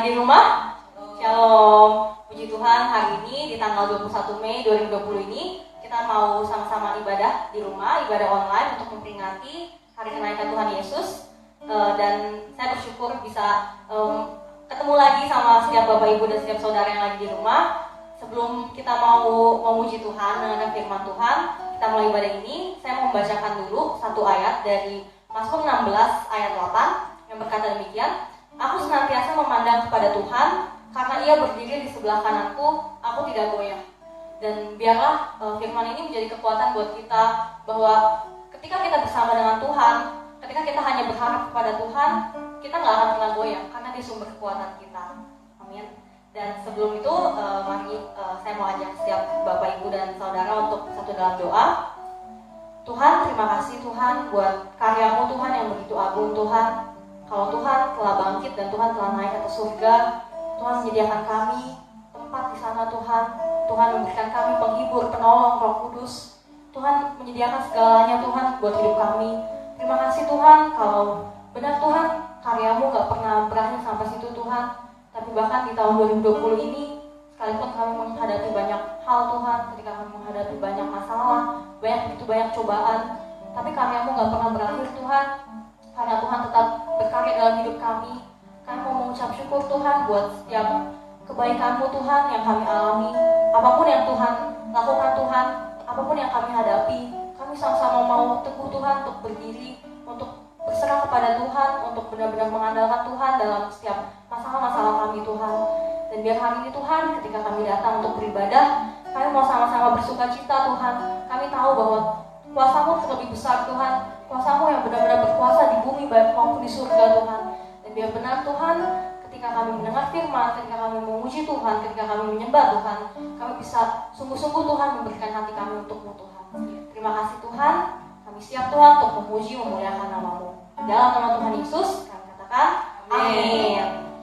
Semuanya di rumah? Shalom. Puji Tuhan, hari ini di tanggal 21 Mei 2020 ini kita mau sama-sama ibadah di rumah, ibadah online untuk memperingati hari kenaikan Tuhan Yesus. Dan saya bersyukur bisa ketemu lagi sama setiap Bapak Ibu dan setiap saudara yang lagi di rumah. Sebelum kita mau memuji Tuhan dengan firman Tuhan, kita mulai ibadah ini, saya mau membacakan dulu satu ayat dari Mazmur 16 ayat 8 yang berkata demikian. Aku senantiasa memandang kepada Tuhan, karena Ia berdiri di sebelah kananku, aku tidak goyah. Dan biarlah firman ini menjadi kekuatan buat kita, bahwa ketika kita bersama dengan Tuhan, ketika kita hanya berharap kepada Tuhan, kita nggak akan pernah goyah, karena Dia sumber kekuatan kita. Amin. Dan sebelum itu, mari saya mau ajak setiap Bapak Ibu dan Saudara untuk satu dalam doa. Tuhan, terima kasih Tuhan buat karya-Mu Tuhan yang begitu agung Tuhan. Kalau Tuhan telah bangkit dan Tuhan telah naik ke surga, Tuhan menyediakan kami tempat di sana Tuhan. Tuhan memberikan kami penghibur, penolong, Roh Kudus. Tuhan menyediakan segalanya Tuhan buat hidup kami. Terima kasih Tuhan, kalau benar Tuhan karya-Mu gak pernah berakhir sampai situ Tuhan. Tapi bahkan di tahun 2020 ini, sekalipun kami menghadapi banyak hal Tuhan, ketika kami menghadapi banyak masalah, begitu banyak cobaan, tapi karya-Mu gak pernah berakhir Tuhan. Karena Tuhan tetap berkarya dalam hidup kami. Kami mau mengucap syukur Tuhan buat setiap kebaikan-Mu Tuhan yang kami alami. Apapun yang Tuhan lakukan Tuhan, apapun yang kami hadapi, kami sama-sama mau teguh Tuhan untuk berdiri, untuk berserah kepada Tuhan, untuk benar-benar mengandalkan Tuhan dalam setiap masalah-masalah kami Tuhan. Dan biar hari ini Tuhan, ketika kami datang untuk beribadah, kami mau sama-sama bersuka cita Tuhan. Kami tahu bahwa kuasa-Mu lebih besar Tuhan, kuasa-Mu yang benar-benar berkuasa di bumi baik maupun di surga Tuhan. Dan biar benar Tuhan, ketika kami mendengar firman, ketika kami memuji Tuhan, ketika kami menyembah Tuhan, kami bisa sungguh-sungguh Tuhan memberikan hati kami untuk-Mu Tuhan. Terima kasih Tuhan, kami siap Tuhan untuk memuji, memuliakan nama-Mu. Dalam nama Tuhan Yesus, kami katakan amin.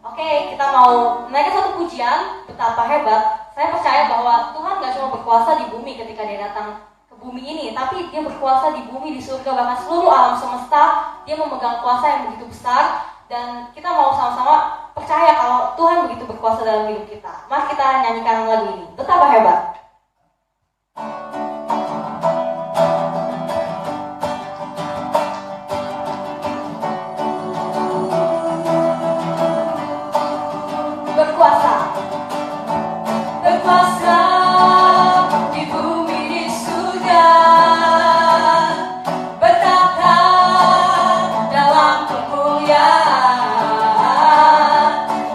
Oke, kita mau menaikkan satu pujian, betapa hebat. Saya percaya bahwa Tuhan gak cuma berkuasa di bumi ketika Dia datang bumi ini, tapi Dia berkuasa di bumi, di surga, bahkan seluruh alam semesta. Dia memegang kuasa yang begitu besar, dan kita mau sama-sama percaya kalau Tuhan begitu berkuasa dalam hidup kita. Mari kita nyanyikan lagu ini, betapa hebat. Berkuasa, berkuasa di bumi, di surga, bertata dalam kemuliaan.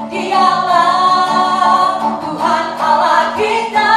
Dialah Tuhan Allah kita.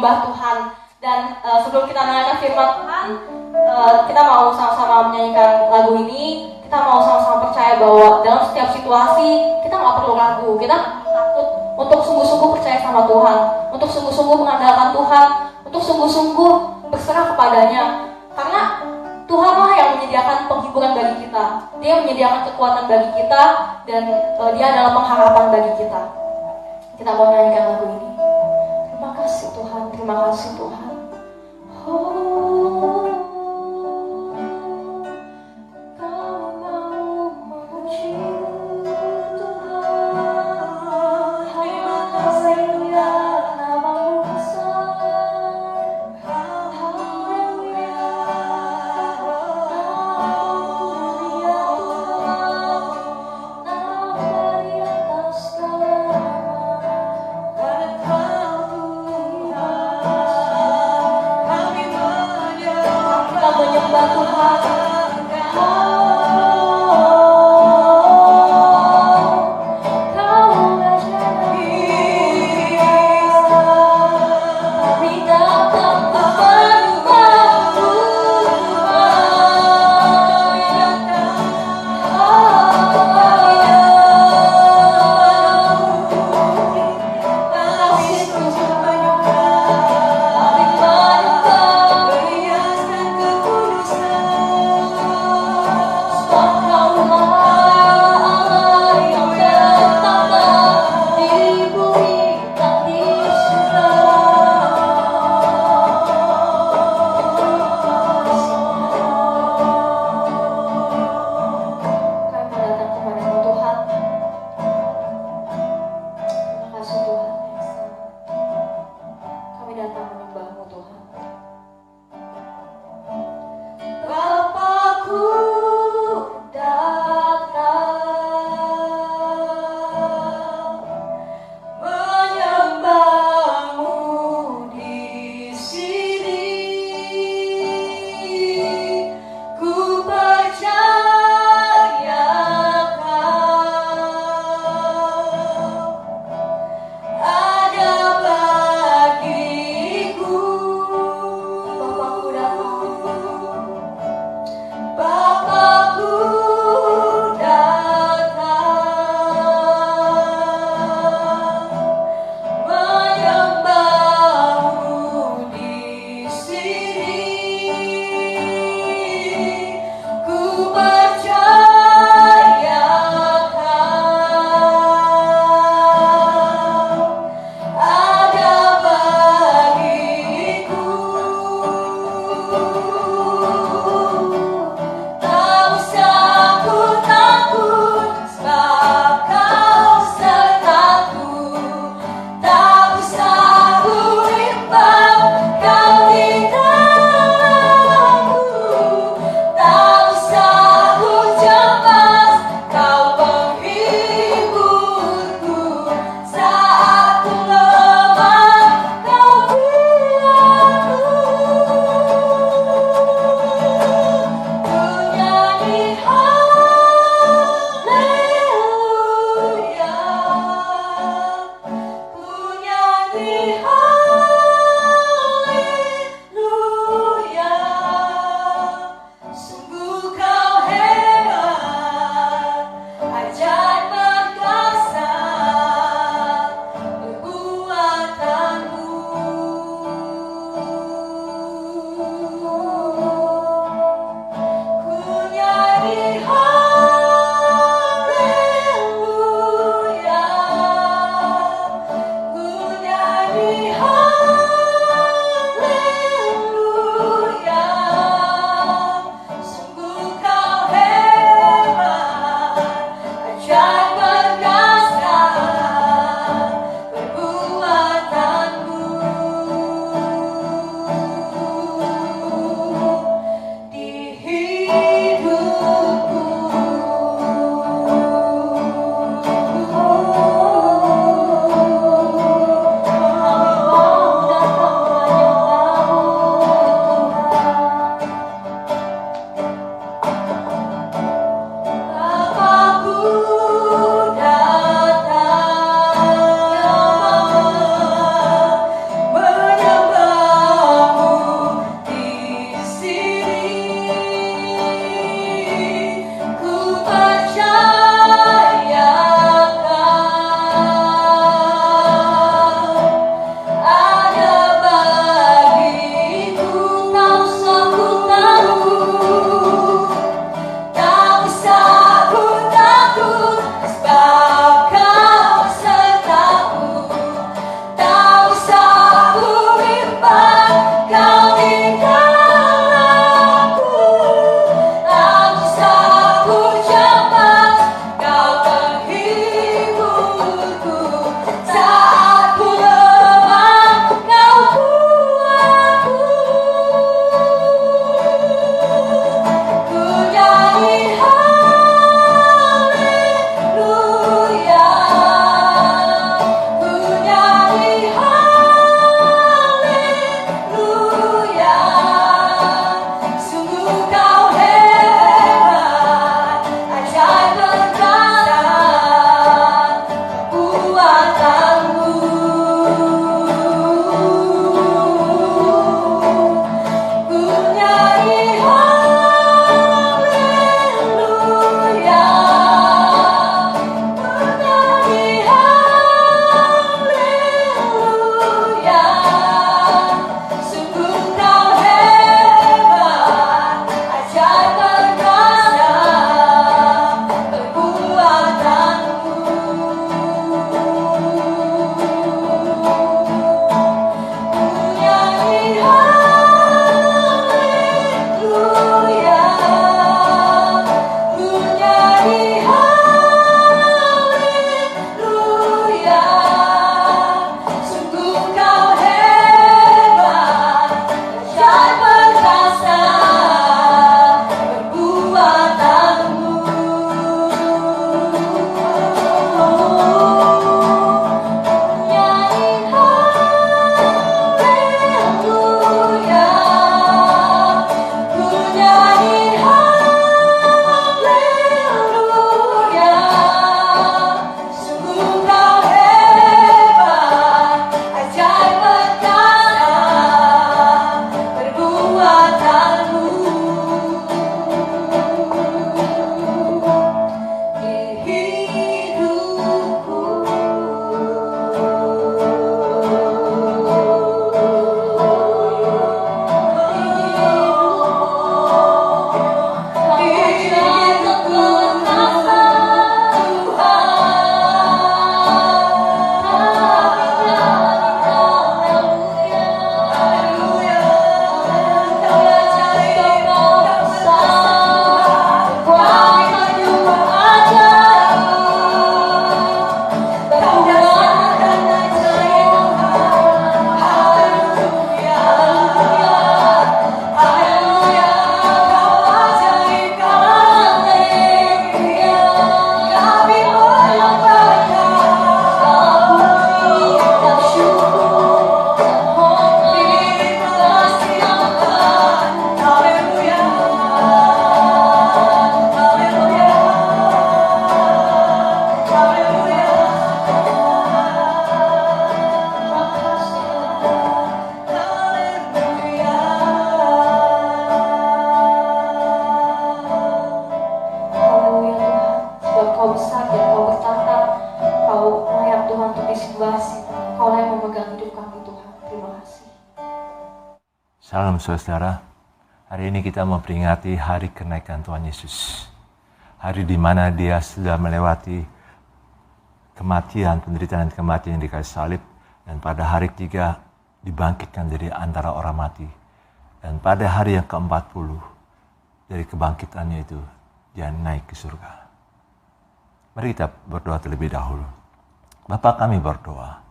menyembah Tuhan. Dan sebelum kita mendengarkan firman Tuhan, kita mau sama-sama menyanyikan lagu ini. Kita mau sama-sama percaya bahwa dalam setiap situasi kita nggak perlu ragu, kita nggak perlu takut untuk sungguh-sungguh percaya sama Tuhan, untuk sungguh-sungguh mengandalkan Tuhan, untuk sungguh-sungguh berserah kepadanya. Karena Tuhanlah yang menyediakan penghiburan bagi kita. Dia menyediakan kekuatan bagi kita, dan Dia adalah pengharapan bagi kita. Kita mau nyanyikan lagu ini. Terima kasih Tuhan, terima kasih Tuhan. Oh, Kau mau memuji Tuhan. Terima kasih ya namamu besar. Haleluya. Menyembah Tuhan. Kau kami datang menyembahmu Tuhan. Bapakku datang menyembahmu di sini. Ku percaya Kau ada bagiku. Bapakku datang. Bapakku datang menyembahmu di sini. Ku percaya Kau ada bagiku. Tak usah ku takut, sebab Kau sertaku. Tak usah ku rimbang, Kau di dalamku. Tak usah ku cemas, Kau penghiburku. Saat ku lemah, Kau kuatku. Ku nyanyi haleluya. Ku nyanyi haleluya. Salam saudara, hari ini kita memperingati hari kenaikan Tuhan Yesus. Hari di mana dia sudah melewati kematian, penderitaan dan kematian di kayu salib. Dan pada hari ketiga dibangkitkan dari antara orang mati. Dan pada hari yang ke-40 dari kebangkitannya itu dia naik ke surga. Mari kita berdoa terlebih dahulu. Bapa, kami berdoa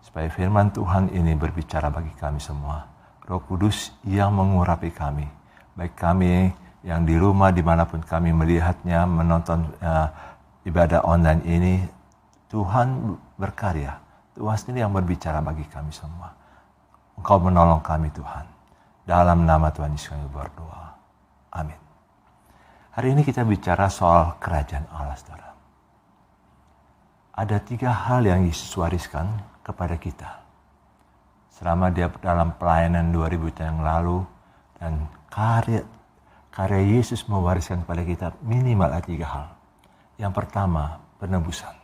supaya firman Tuhan ini berbicara bagi kami semua. Roh Kudus yang mengurapi kami, baik kami yang di rumah dimanapun kami melihatnya, menonton ibadah online ini, Tuhan berkarya. Tuhan sendiri yang berbicara bagi kami semua. Engkau menolong kami Tuhan. Dalam nama Tuhan Yesus kami berdoa. Amin. Hari ini kita bicara soal kerajaan Allah, saudara. Ada 3 hal yang Yesus wariskan kepada kita selama dia dalam pelayanan 2000 tahun yang lalu, dan karya Yesus mewariskan kepada kita minimal ada 3 hal. Yang pertama, penebusan.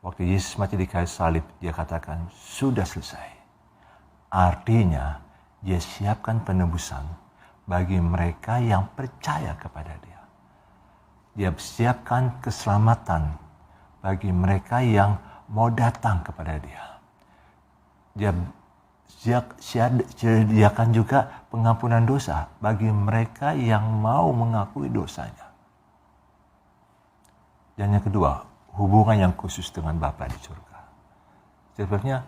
Waktu Yesus mati di kayu salib, dia katakan sudah selesai. Artinya dia siapkan penebusan bagi mereka yang percaya kepada dia. Dia siapkan keselamatan bagi mereka yang mau datang kepada dia. Dia sediakan juga pengampunan dosa bagi mereka yang mau mengakui dosanya. Dan yang kedua, hubungan yang khusus dengan Bapa di surga. Sebabnya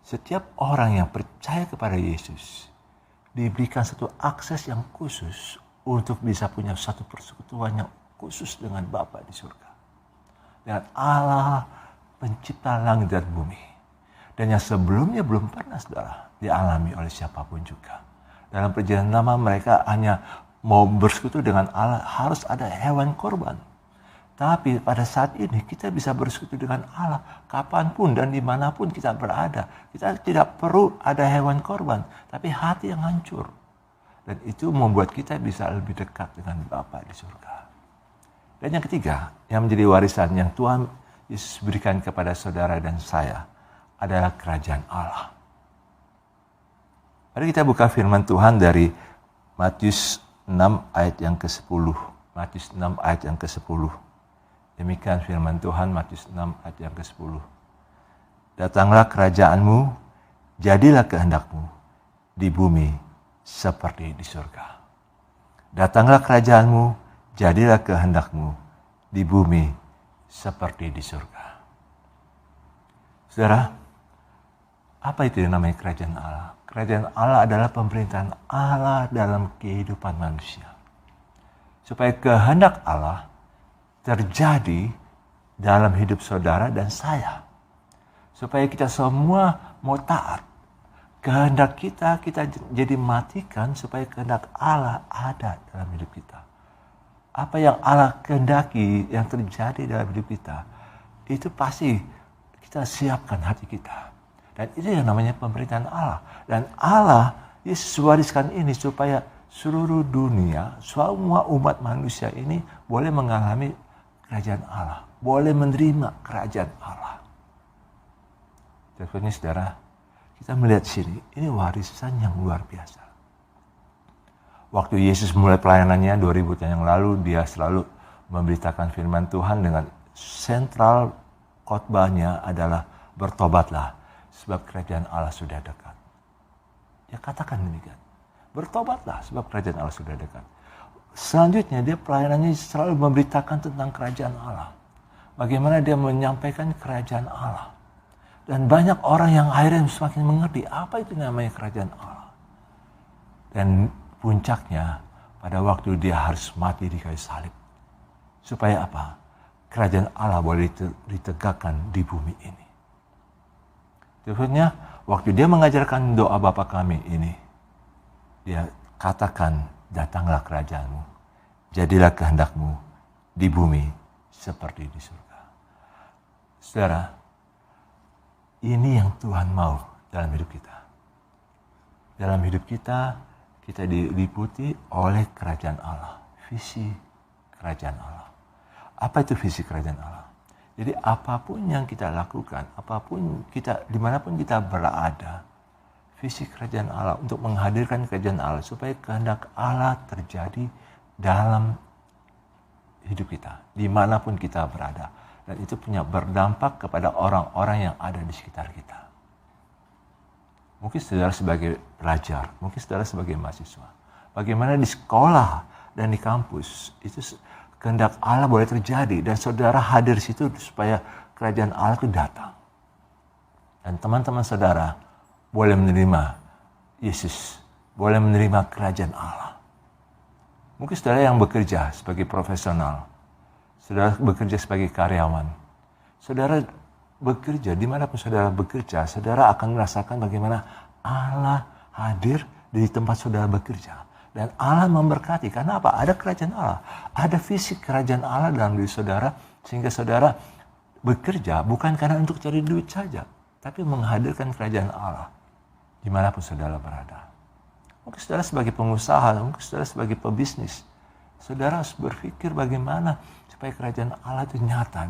setiap orang yang percaya kepada Yesus diberikan satu akses yang khusus untuk bisa punya satu persekutuan yang khusus dengan Bapa di surga. Dengan Allah pencipta langit dan bumi. Dan yang sebelumnya belum pernah, saudara, dialami oleh siapapun juga. Dalam perjalanan lama mereka hanya mau bersekutu dengan Allah, harus ada hewan korban. Tapi pada saat ini kita bisa bersekutu dengan Allah kapanpun dan dimanapun kita berada. Kita tidak perlu ada hewan korban, tapi hati yang hancur. Dan itu membuat kita bisa lebih dekat dengan Bapa di surga. Dan yang ketiga, yang menjadi warisan yang Tuhan Yesus berikan kepada saudara dan saya, adalah kerajaan Allah. Mari kita buka firman Tuhan dari Matius 6 ayat yang ke-10. Matius 6 ayat yang ke-10. Demikian firman Tuhan, Matius 6 ayat yang ke-10. Datanglah kerajaanmu, jadilah kehendakmu di bumi seperti di surga. Datanglah kerajaanmu, jadilah kehendakmu di bumi seperti di surga. Saudara, apa itu yang namanya kerajaan Allah? Kerajaan Allah adalah pemerintahan Allah dalam kehidupan manusia. Supaya kehendak Allah terjadi dalam hidup saudara dan saya. Supaya kita semua mau taat. Kehendak kita jadi matikan supaya kehendak Allah ada dalam hidup kita. Apa yang Allah kehendaki yang terjadi dalam hidup kita, itu pasti kita siapkan hati kita. Dan itu yang namanya pemerintahan Allah. Dan Allah, Yesus wariskan ini supaya seluruh dunia, semua umat manusia ini boleh mengalami kerajaan Allah. Boleh menerima kerajaan Allah. Jadi saudara, kita melihat sini, ini warisan yang luar biasa. Waktu Yesus mulai pelayanannya 2000 tahun yang lalu, dia selalu memberitakan firman Tuhan dengan sentral khotbahnya adalah bertobatlah. Sebab kerajaan Allah sudah dekat. Dia katakan demikian. Bertobatlah sebab kerajaan Allah sudah dekat. Selanjutnya dia pelayanannya selalu memberitakan tentang kerajaan Allah. Bagaimana dia menyampaikan kerajaan Allah. Dan banyak orang yang akhirnya semakin mengerti apa itu namanya kerajaan Allah. Dan puncaknya pada waktu dia harus mati di kayu salib. Supaya apa? Kerajaan Allah boleh ditegakkan di bumi ini. Maksudnya, waktu dia mengajarkan doa Bapa kami ini, dia katakan, datanglah kerajaanmu, jadilah kehendakmu di bumi seperti di surga. Saudara, ini yang Tuhan mau dalam hidup kita. Dalam hidup kita, kita diliputi oleh kerajaan Allah, visi kerajaan Allah. Apa itu visi kerajaan Allah? Jadi apapun yang kita lakukan, apapun kita, dimanapun kita berada, visi kerajaan Allah, untuk menghadirkan kerajaan Allah, supaya kehendak Allah terjadi dalam hidup kita, dimanapun kita berada. Dan itu punya berdampak kepada orang-orang yang ada di sekitar kita. Mungkin saudara sebagai pelajar, mungkin saudara sebagai mahasiswa. Bagaimana di sekolah dan di kampus, itu kehendak Allah boleh terjadi. Dan saudara hadir di situ supaya kerajaan Allah itu datang. Dan teman-teman saudara boleh menerima Yesus, boleh menerima kerajaan Allah. Mungkin saudara yang bekerja sebagai profesional, saudara bekerja sebagai karyawan, saudara bekerja, dimanapun saudara bekerja, saudara akan merasakan bagaimana Allah hadir di tempat saudara bekerja. Dan Allah memberkati, karena apa? Ada kerajaan Allah, ada visi kerajaan Allah dalam diri saudara, sehingga saudara bekerja bukan karena untuk cari duit saja, tapi menghadirkan kerajaan Allah dimanapun saudara berada. Mungkin saudara sebagai pengusaha, mungkin saudara sebagai pebisnis, saudara harus berpikir bagaimana supaya kerajaan Allah itu nyata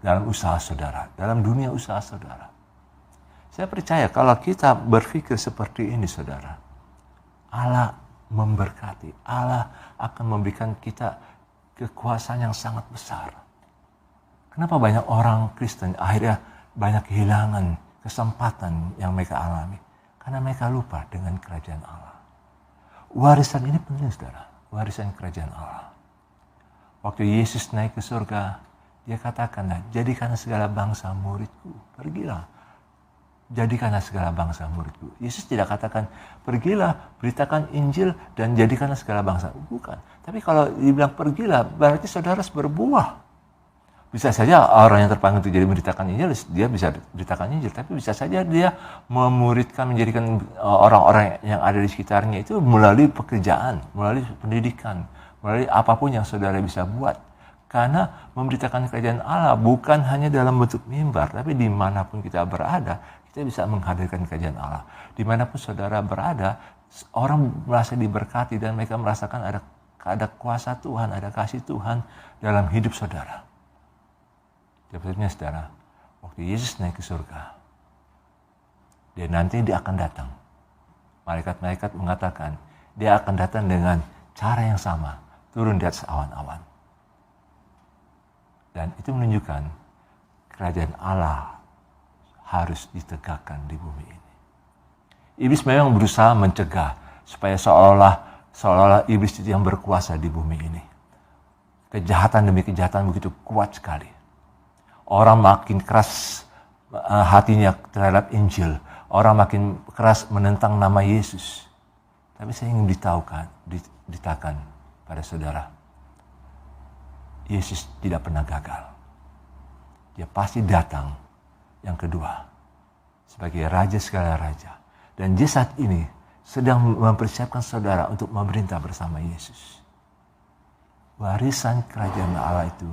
dalam usaha saudara, dalam dunia usaha saudara. Saya percaya kalau kita berpikir seperti ini saudara, Allah memberkati, Allah akan memberikan kita kekuasaan yang sangat besar. Kenapa banyak orang Kristen akhirnya banyak kehilangan kesempatan yang mereka alami? Karena mereka lupa dengan kerajaan Allah. Warisan ini penting saudara, warisan kerajaan Allah. Waktu Yesus naik ke surga, dia katakanlah, jadikanlah segala bangsa muridku, pergilah. Jadikanlah segala bangsa muridku. Yesus tidak katakan, pergilah, beritakan Injil dan jadikanlah segala bangsa. Bukan. Tapi kalau dibilang pergilah, berarti saudara harus berbuah. Bisa saja orang yang terpanggil untuk jadi memberitakan Injil, dia bisa beritakan Injil. Tapi bisa saja dia memuridkan, menjadikan orang-orang yang ada di sekitarnya itu melalui pekerjaan, melalui pendidikan, melalui apapun yang saudara bisa buat. Karena memberitakan kerajaan Allah bukan hanya dalam bentuk mimbar, tapi dimanapun kita berada, kita bisa menghadirkan kerajaan Allah. Dimanapun saudara berada, orang merasa diberkati dan mereka merasakan ada kuasa Tuhan, ada kasih Tuhan dalam hidup saudara. Sebenarnya saudara, waktu Yesus naik ke surga, dia akan datang. Malaikat-malaikat mengatakan, dia akan datang dengan cara yang sama, turun di atas awan-awan. Dan itu menunjukkan kerajaan Allah harus ditegakkan di bumi ini. Iblis memang berusaha mencegah supaya seolah-olah iblis itu yang berkuasa di bumi ini. Kejahatan demi kejahatan begitu kuat sekali. Orang makin keras hatinya terhadap Injil. Orang makin keras menentang nama Yesus. Tapi saya ingin ditakan pada saudara. Yesus tidak pernah gagal. Dia pasti datang yang kedua. Sebagai Raja segala Raja. Dan dia saat ini sedang mempersiapkan saudara untuk memerintah bersama Yesus. Warisan kerajaan Allah itu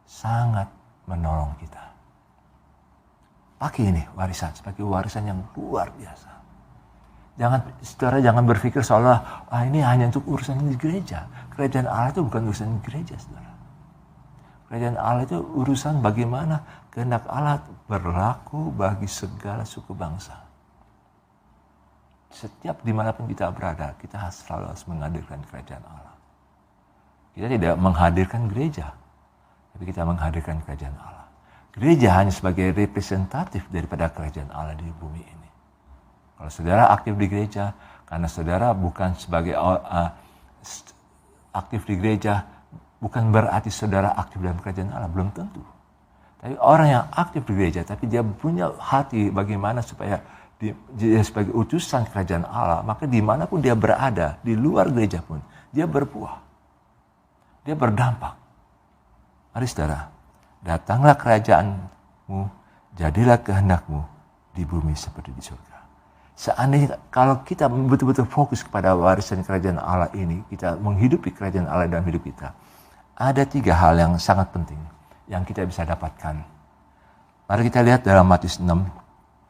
sangat menolong kita. Pakai ini warisan sebagai warisan yang luar biasa. Saudara jangan berpikir seolah ini hanya untuk urusan di gereja. Kerajaan Allah itu bukan urusan gereja, saudara. Kerajaan Allah itu urusan bagaimana kehendak Allah berlaku bagi segala suku bangsa. Setiap dimanapun kita berada, kita selalu harus menghadirkan kerajaan Allah. Kita tidak menghadirkan gereja, tapi kita menghadirkan kerajaan Allah. Gereja hanya sebagai representatif daripada kerajaan Allah di bumi ini. Kalau saudara aktif di gereja, karena saudara bukan sebagai aktif di gereja, bukan berarti saudara aktif dalam kerajaan Allah, belum tentu. Tapi orang yang aktif di gereja, tapi dia punya hati bagaimana supaya dia sebagai utusan kerajaan Allah, maka dimanapun dia berada, di luar gereja pun, dia berbuah. Dia berdampak. Mari saudara, datanglah kerajaanmu, jadilah kehendakmu di bumi seperti di surga. Seandainya kalau kita betul-betul fokus kepada warisan kerajaan Allah ini, kita menghidupi kerajaan Allah dalam hidup kita, ada 3 hal yang sangat penting yang kita bisa dapatkan. Mari kita lihat dalam Matius 6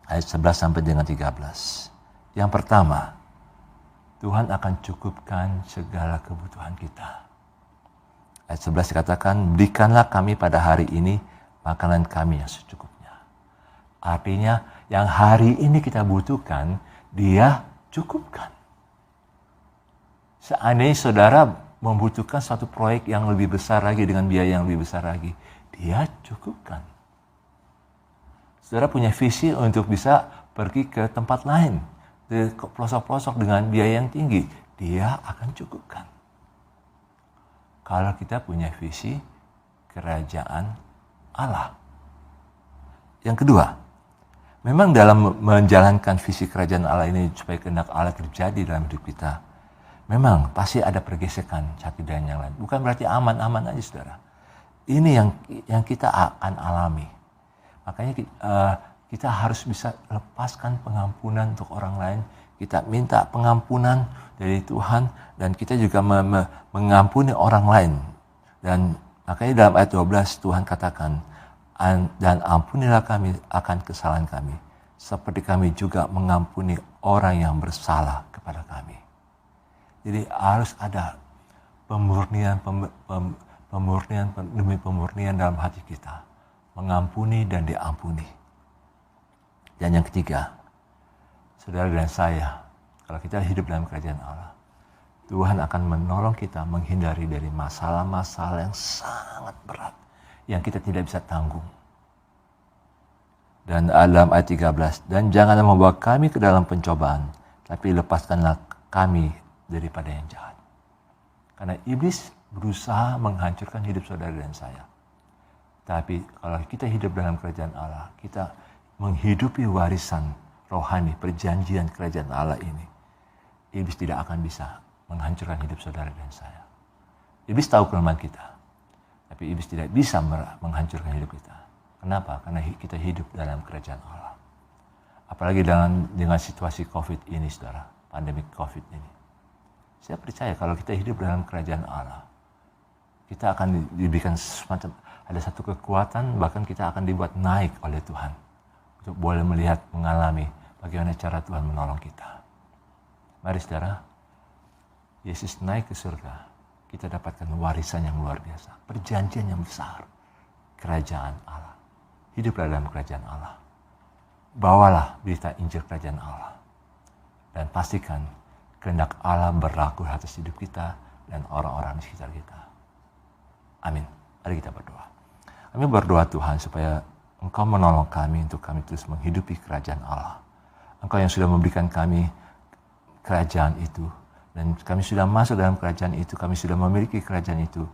ayat 11 sampai dengan 13. Yang pertama, Tuhan akan cukupkan segala kebutuhan kita. Ayat 11 dikatakan, berikanlah kami pada hari ini makanan kami yang secukupnya. Artinya yang hari ini kita butuhkan Dia cukupkan. Seandainya saudara membutuhkan satu proyek yang lebih besar lagi dengan biaya yang lebih besar lagi, Dia cukupkan. Saudara punya visi untuk bisa pergi ke tempat lain, ke pelosok-pelosok dengan biaya yang tinggi, Dia akan cukupkan. Kalau kita punya visi kerajaan Allah. Yang kedua, memang dalam menjalankan visi kerajaan Allah ini supaya kehendak Allah terjadi dalam hidup kita, memang pasti ada pergesekan satu dan yang lain. Bukan berarti aman-aman aja saudara. Ini yang kita akan alami. Makanya kita harus bisa lepaskan pengampunan untuk orang lain. Kita minta pengampunan dari Tuhan dan kita juga mengampuni orang lain. Dan makanya dalam ayat 12 Tuhan katakan, dan ampunilah kami akan kesalahan kami, seperti kami juga mengampuni orang yang bersalah kepada kami. Jadi harus ada pemurnian demi pemurnian dalam hati kita. Mengampuni dan diampuni. Dan yang ketiga, saudara dan saya, kalau kita hidup dalam kerajaan Allah, Tuhan akan menolong kita menghindari dari masalah-masalah yang sangat berat, yang kita tidak bisa tanggung. Dan dalam ayat 13, dan janganlah membawa kami ke dalam pencobaan, tapi lepaskanlah kami daripada yang jahat. Karena iblis berusaha menghancurkan hidup saudara dan saya. Tapi kalau kita hidup dalam kerajaan Allah, kita menghidupi warisan rohani, perjanjian kerajaan Allah ini, iblis tidak akan bisa menghancurkan hidup saudara dan saya. Iblis tahu kelemahan kita, tapi iblis tidak bisa menghancurkan hidup kita. Kenapa? Karena kita hidup dalam kerajaan Allah. Apalagi dengan situasi COVID ini, saudara, pandemi COVID ini. Saya percaya kalau kita hidup dalam kerajaan Allah, kita akan diberikan semacam, ada satu kekuatan, bahkan kita akan dibuat naik oleh Tuhan untuk boleh melihat, mengalami bagaimana cara Tuhan menolong kita. Mari saudara, Yesus naik ke surga, kita dapatkan warisan yang luar biasa, perjanjian yang besar, kerajaan Allah. Hiduplah dalam kerajaan Allah. Bawalah berita Injil kerajaan Allah. Dan pastikan kehendak Allah berlaku atas hidup kita dan orang-orang di sekitar kita. Amin. Mari kita berdoa. Kami berdoa Tuhan supaya Engkau menolong kami untuk kami terus menghidupi kerajaan Allah. Engkau yang sudah memberikan kami kerajaan itu. Dan kami sudah masuk dalam kerajaan itu. Kami sudah memiliki kerajaan itu.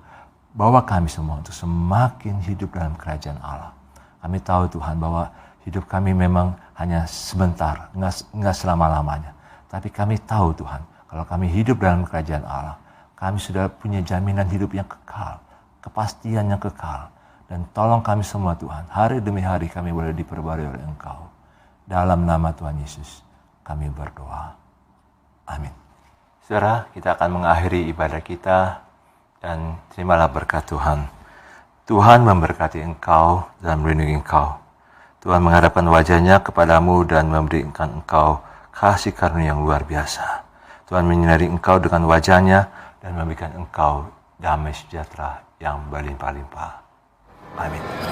Bawa kami semua untuk semakin hidup dalam kerajaan Allah. Kami tahu Tuhan bahwa hidup kami memang hanya sebentar. Enggak selama-lamanya. Tapi kami tahu Tuhan, kalau kami hidup dalam kerajaan Allah, kami sudah punya jaminan hidup yang kekal. Kepastian yang kekal. Dan tolong kami semua Tuhan, hari demi hari kami boleh diperbarui oleh Engkau. Dalam nama Tuhan Yesus, kami berdoa. Amin. Saudara, kita akan mengakhiri ibadah kita dan terimalah berkat Tuhan. Tuhan memberkati engkau dan melindungi engkau. Tuhan menghadapkan wajahnya kepadamu dan memberikan engkau kasih karunia yang luar biasa. Tuhan menyinari engkau dengan wajahnya dan memberikan engkau damai sejahtera yang berlimpah-limpah. Amin.